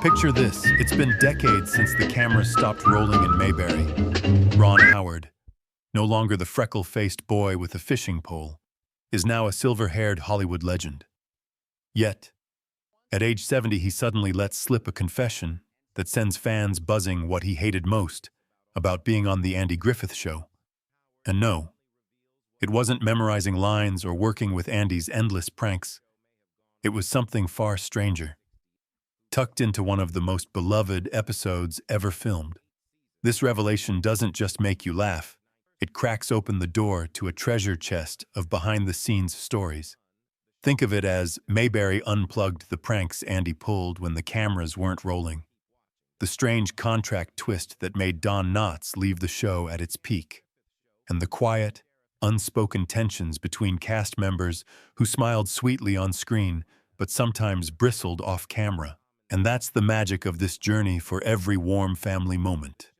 Picture this, it's been decades since the cameras stopped rolling in Mayberry. Ron Howard, no longer the freckle-faced boy with a fishing pole, is now a silver-haired Hollywood legend. Yet, at age 70 he suddenly lets slip a confession that sends fans buzzing what he hated most about being on the Andy Griffith Show. And no, it wasn't memorizing lines or working with Andy's endless pranks. It was something far stranger, tucked into one of the most beloved episodes ever filmed. This revelation doesn't just make you laugh, it cracks open the door to a treasure chest of behind-the-scenes stories. Think of it as Mayberry unplugged the pranks Andy pulled when the cameras weren't rolling. The strange contract twist that made Don Knotts leave the show at its peak. And the quiet, unspoken tensions between cast members who smiled sweetly on screen but sometimes bristled off camera. And that's the magic of this journey for every warm family moment.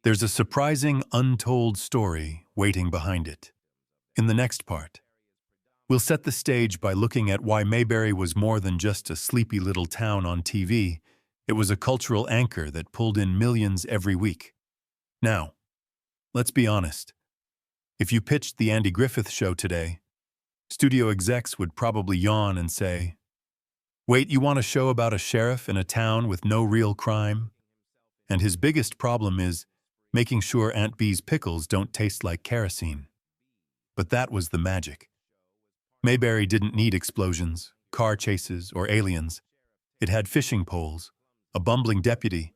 There's a surprising, untold story waiting behind it. In the next part, we'll set the stage by looking at why Mayberry was more than just a sleepy little town on TV. It was a cultural anchor that pulled in millions every week. Now, let's be honest. If you pitched the Andy Griffith Show today, studio execs would probably yawn and say, "Wait, you want a show about a sheriff in a town with no real crime?" And his biggest problem is making sure Aunt Bee's pickles don't taste like kerosene. But that was the magic. Mayberry didn't need explosions, car chases, or aliens. It had fishing poles, a bumbling deputy,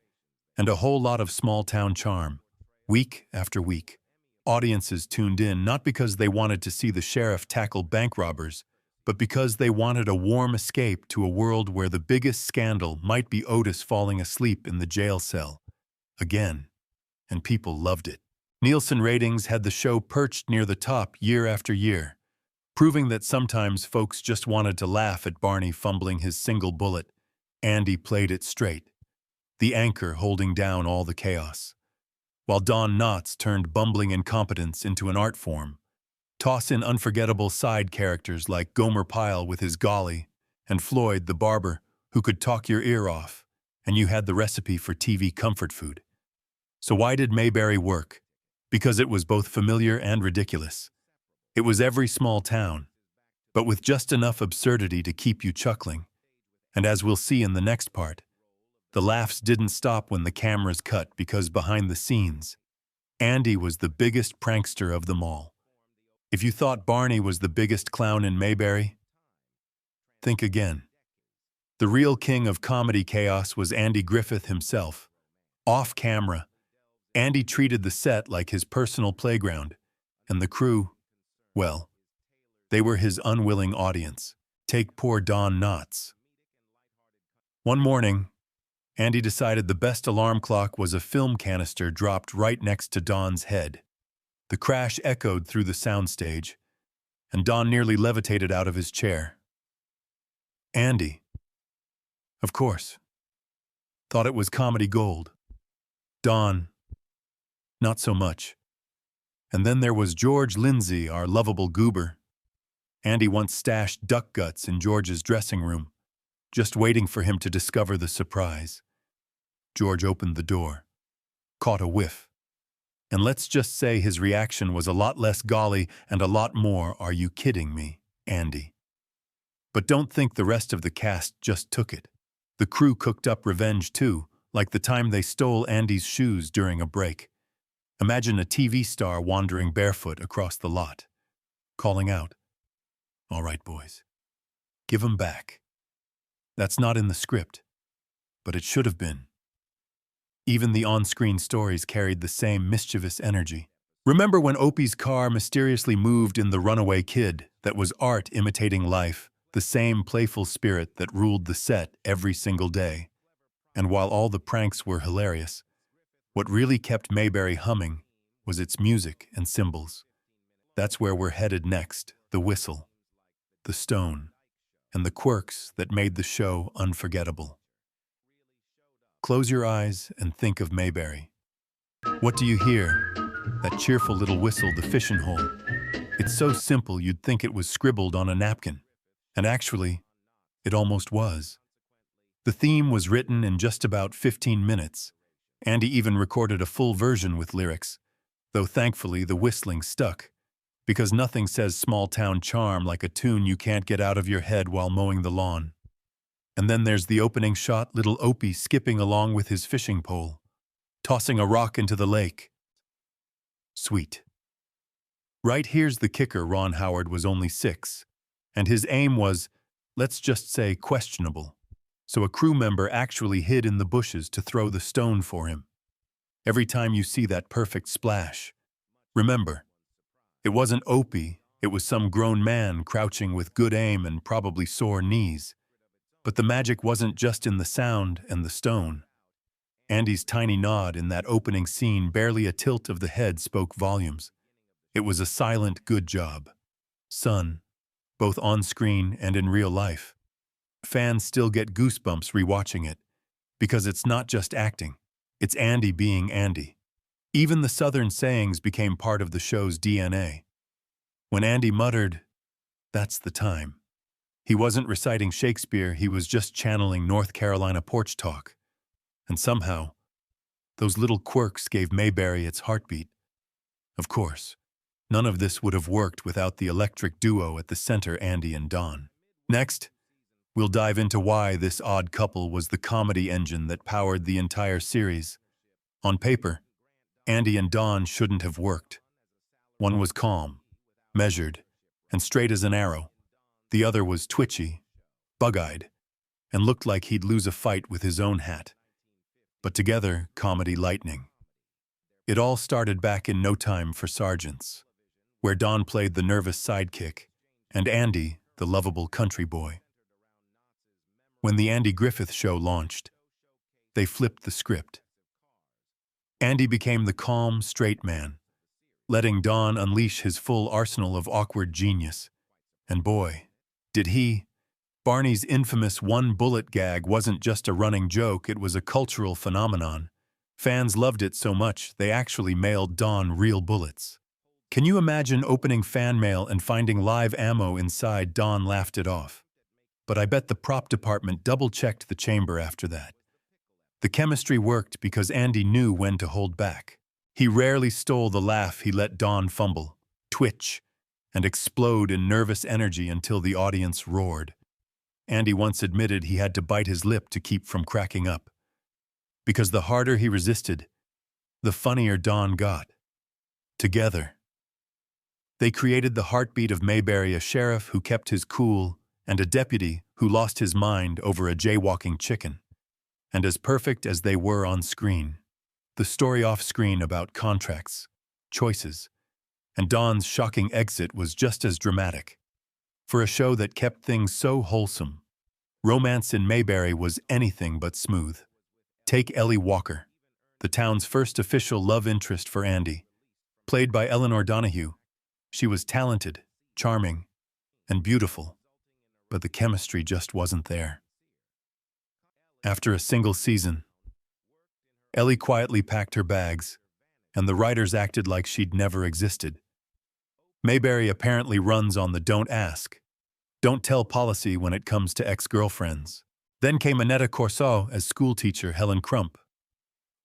and a whole lot of small-town charm. Week after week, audiences tuned in not because they wanted to see the sheriff tackle bank robbers, but because they wanted a warm escape to a world where the biggest scandal might be Otis falling asleep in the jail cell. Again. And people loved it. Nielsen ratings had the show perched near the top year after year, proving that sometimes folks just wanted to laugh at Barney fumbling his single bullet. Andy played it straight, the anchor holding down all the chaos. While Don Knotts turned bumbling incompetence into an art form. Toss in unforgettable side characters like Gomer Pyle with his golly, and Floyd the barber who could talk your ear off, and you had the recipe for TV comfort food. So why did Mayberry work? Because it was both familiar and ridiculous. It was every small town, but with just enough absurdity to keep you chuckling. And as we'll see in the next part, the laughs didn't stop when the cameras cut because behind the scenes, Andy was the biggest prankster of them all. If you thought Barney was the biggest clown in Mayberry, think again. The real king of comedy chaos was Andy Griffith himself. Off camera, Andy treated the set like his personal playground, and the crew, well, they were his unwilling audience. Take poor Don Knotts. One morning, Andy decided the best alarm clock was a film canister dropped right next to Don's head. The crash echoed through the soundstage, and Don nearly levitated out of his chair. Andy, of course, thought it was comedy gold. Don, not so much. And then there was George Lindsay, our lovable goober. Andy once stashed duck guts in George's dressing room, just waiting for him to discover the surprise. George opened the door, caught a whiff. And let's just say his reaction was a lot less golly and a lot more, "Are you kidding me, Andy?" But don't think the rest of the cast just took it. The crew cooked up revenge too, like the time they stole Andy's shoes during a break. Imagine a TV star wandering barefoot across the lot, calling out, "All right, boys, give 'em back." That's not in the script, but it should have been. Even the on-screen stories carried the same mischievous energy. Remember when Opie's car mysteriously moved in The Runaway Kid? That was art imitating life, the same playful spirit that ruled the set every single day. And while all the pranks were hilarious, what really kept Mayberry humming was its music and cymbals. That's where we're headed next, the whistle, the stone, and the quirks that made the show unforgettable. Close your eyes and think of Mayberry. What do you hear? That cheerful little whistle, the fishing hole. It's so simple you'd think it was scribbled on a napkin. And actually, it almost was. The theme was written in just about 15 minutes. Andy even recorded a full version with lyrics, though thankfully the whistling stuck, because nothing says small-town charm like a tune you can't get out of your head while mowing the lawn. And then there's the opening shot, little Opie skipping along with his fishing pole, tossing a rock into the lake. Sweet. Right here's the kicker: Ron Howard was only 6, and his aim was, let's just say, questionable. So a crew member actually hid in the bushes to throw the stone for him. Every time you see that perfect splash, remember, it wasn't Opie, it was some grown man crouching with good aim and probably sore knees. But the magic wasn't just in the sound and the stone. Andy's tiny nod in that opening scene, barely a tilt of the head, spoke volumes. It was a silent good job, son, both on screen and in real life. Fans still get goosebumps rewatching it, because it's not just acting, it's Andy being Andy. Even the Southern sayings became part of the show's DNA. When Andy muttered, "That's the time," he wasn't reciting Shakespeare, he was just channeling North Carolina porch talk. And somehow, those little quirks gave Mayberry its heartbeat. Of course, none of this would have worked without the electric duo at the center, Andy and Don. Next, we'll dive into why this odd couple was the comedy engine that powered the entire series. On paper, Andy and Don shouldn't have worked. One was calm, measured, and straight as an arrow. The other was twitchy, bug-eyed, and looked like he'd lose a fight with his own hat. But together, comedy lightning. It all started back in No Time for Sergeants, where Don played the nervous sidekick, and Andy, the lovable country boy. When the Andy Griffith Show launched, they flipped the script. Andy became the calm, straight man, letting Don unleash his full arsenal of awkward genius. And boy, did he! Barney's infamous one-bullet gag wasn't just a running joke, it was a cultural phenomenon. Fans loved it so much, they actually mailed Don real bullets. Can you imagine opening fan mail and finding live ammo inside? Don laughed it off. But I bet the prop department double-checked the chamber after that. The chemistry worked because Andy knew when to hold back. He rarely stole the laugh, he let Don fumble, twitch, and explode in nervous energy until the audience roared. Andy once admitted he had to bite his lip to keep from cracking up, because the harder he resisted, the funnier Don got. Together, they created the heartbeat of Mayberry, a sheriff who kept his cool and a deputy who lost his mind over a jaywalking chicken. And as perfect as they were on screen, the story off-screen about contracts, choices, and Don's shocking exit was just as dramatic. For a show that kept things so wholesome, romance in Mayberry was anything but smooth. Take Ellie Walker, the town's first official love interest for Andy. Played by Eleanor Donahue, she was talented, charming, and beautiful, but the chemistry just wasn't there. After a single season, Ellie quietly packed her bags, and the writers acted like she'd never existed. Mayberry apparently runs on the don't ask, don't tell policy when it comes to ex-girlfriends. Then came Annetta Corso as schoolteacher Helen Crump.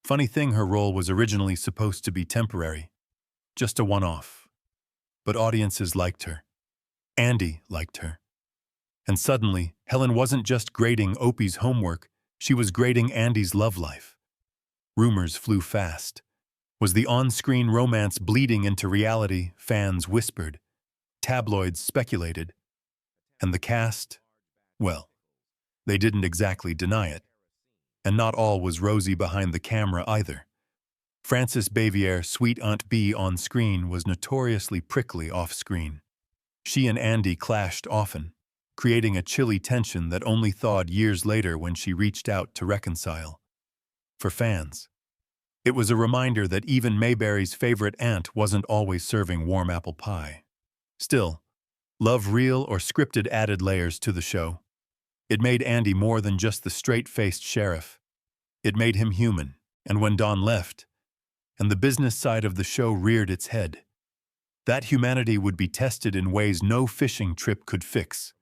Funny thing, her role was originally supposed to be temporary, just a one-off. But audiences liked her. Andy liked her. And suddenly, Helen wasn't just grading Opie's homework, she was grading Andy's love life. Rumors flew fast. Was the on-screen romance bleeding into reality? Fans whispered. Tabloids speculated. And the cast? Well, they didn't exactly deny it. And not all was rosy behind the camera either. Frances Bavier, sweet Aunt Bee on screen, was notoriously prickly off-screen. She and Andy clashed often, creating a chilly tension that only thawed years later when she reached out to reconcile. For fans, it was a reminder that even Mayberry's favorite aunt wasn't always serving warm apple pie. Still, love, real or scripted, added layers to the show. It made Andy more than just the straight-faced sheriff. It made him human, and when Don left, and the business side of the show reared its head, that humanity would be tested in ways no fishing trip could fix.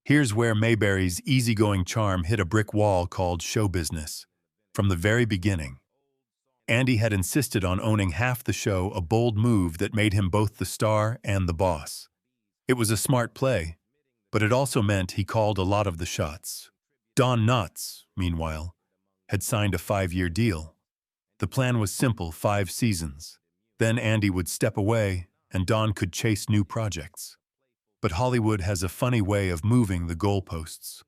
Here's where Mayberry's easygoing charm hit a brick wall called show business. From the very beginning, Andy had insisted on owning half the show, a bold move that made him both the star and the boss. It was a smart play, but it also meant he called a lot of the shots. Don Knotts, meanwhile, had signed a 5-year deal. The plan was simple: 5 seasons. Then Andy would step away, and Don could chase new projects. But Hollywood has a funny way of moving the goalposts.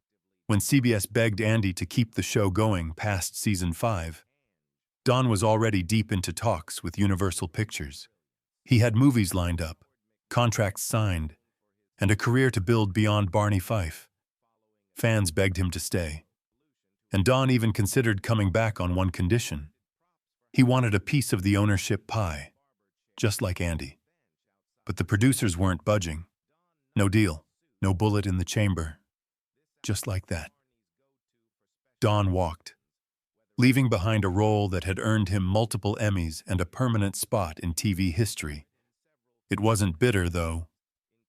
When CBS begged Andy to keep the show going past season 5, Don was already deep into talks with Universal Pictures. He had movies lined up, contracts signed, and a career to build beyond Barney Fife. Fans begged him to stay. And Don even considered coming back on one condition. He wanted a piece of the ownership pie, just like Andy. But the producers weren't budging. No deal, no bullet in the chamber. Just like that, Don walked, leaving behind a role that had earned him multiple Emmys and a permanent spot in TV history. It wasn't bitter, though.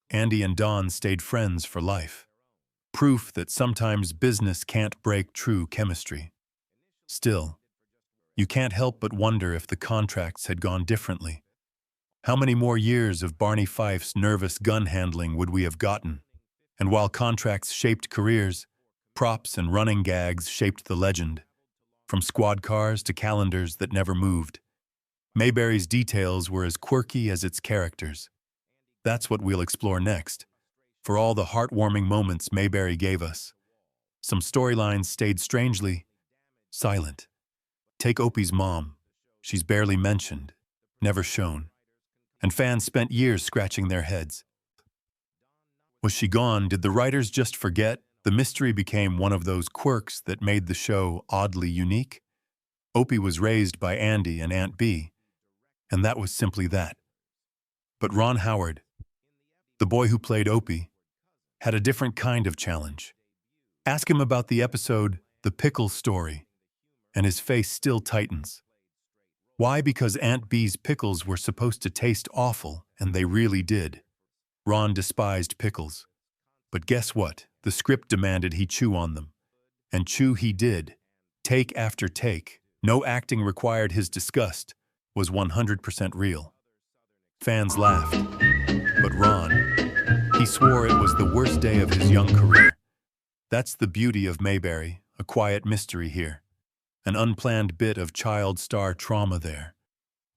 Andy and Don stayed friends for life. Proof that sometimes business can't break true chemistry. Still, you can't help but wonder if the contracts had gone differently. How many more years of Barney Fife's nervous gun handling would we have gotten? And while contracts shaped careers, props and running gags shaped the legend. From squad cars to calendars that never moved, Mayberry's details were as quirky as its characters. That's what we'll explore next. For all the heartwarming moments Mayberry gave us, some storylines stayed strangely silent. Take Opie's mom. She's barely mentioned, never shown. And fans spent years scratching their heads. Was she gone? Did the writers just forget? The mystery became one of those quirks that made the show oddly unique. Opie was raised by Andy and Aunt Bee, and that was simply that. But Ron Howard, the boy who played Opie, had a different kind of challenge. Ask him about the episode, The Pickle Story, and his face still tightens. Why? Because Aunt Bee's pickles were supposed to taste awful, and they really did. Ron despised pickles. But guess what? The script demanded he chew on them. And chew he did. Take after take. No acting required. His disgust was 100% real. Fans laughed. But Ron, he swore it was the worst day of his young career. That's the beauty of Mayberry, a quiet mystery here. An unplanned bit of child star trauma there.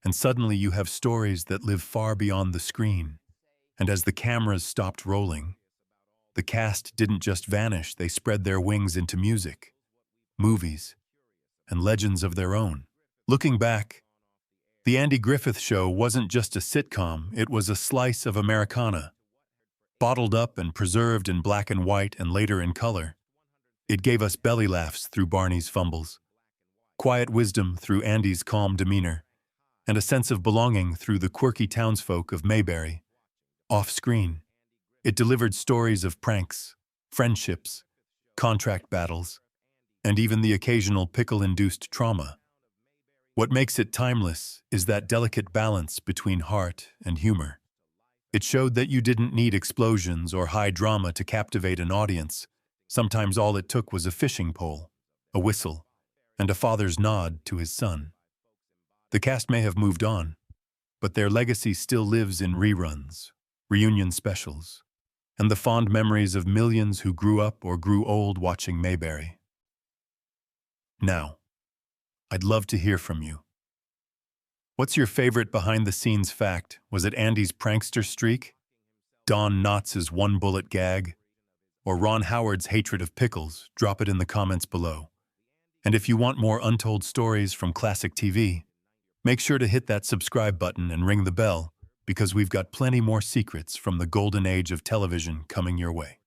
And suddenly you have stories that live far beyond the screen. And as the cameras stopped rolling, the cast didn't just vanish, they spread their wings into music, movies, and legends of their own. Looking back, The Andy Griffith Show wasn't just a sitcom, it was a slice of Americana. Bottled up and preserved in black and white and later in color, it gave us belly laughs through Barney's fumbles, quiet wisdom through Andy's calm demeanor, and a sense of belonging through the quirky townsfolk of Mayberry. Off-screen, it delivered stories of pranks, friendships, contract battles, and even the occasional pickle-induced trauma. What makes it timeless is that delicate balance between heart and humor. It showed that you didn't need explosions or high drama to captivate an audience. Sometimes all it took was a fishing pole, a whistle, and a father's nod to his son. The cast may have moved on, but their legacy still lives in reruns, reunion specials, and the fond memories of millions who grew up or grew old watching Mayberry. Now, I'd love to hear from you. What's your favorite behind-the-scenes fact? Was it Andy's prankster streak, Don Knotts' one-bullet gag, or Ron Howard's hatred of pickles? Drop it in the comments below. And if you want more untold stories from classic TV, make sure to hit that subscribe button and ring the bell, because we've got plenty more secrets from the golden age of television coming your way.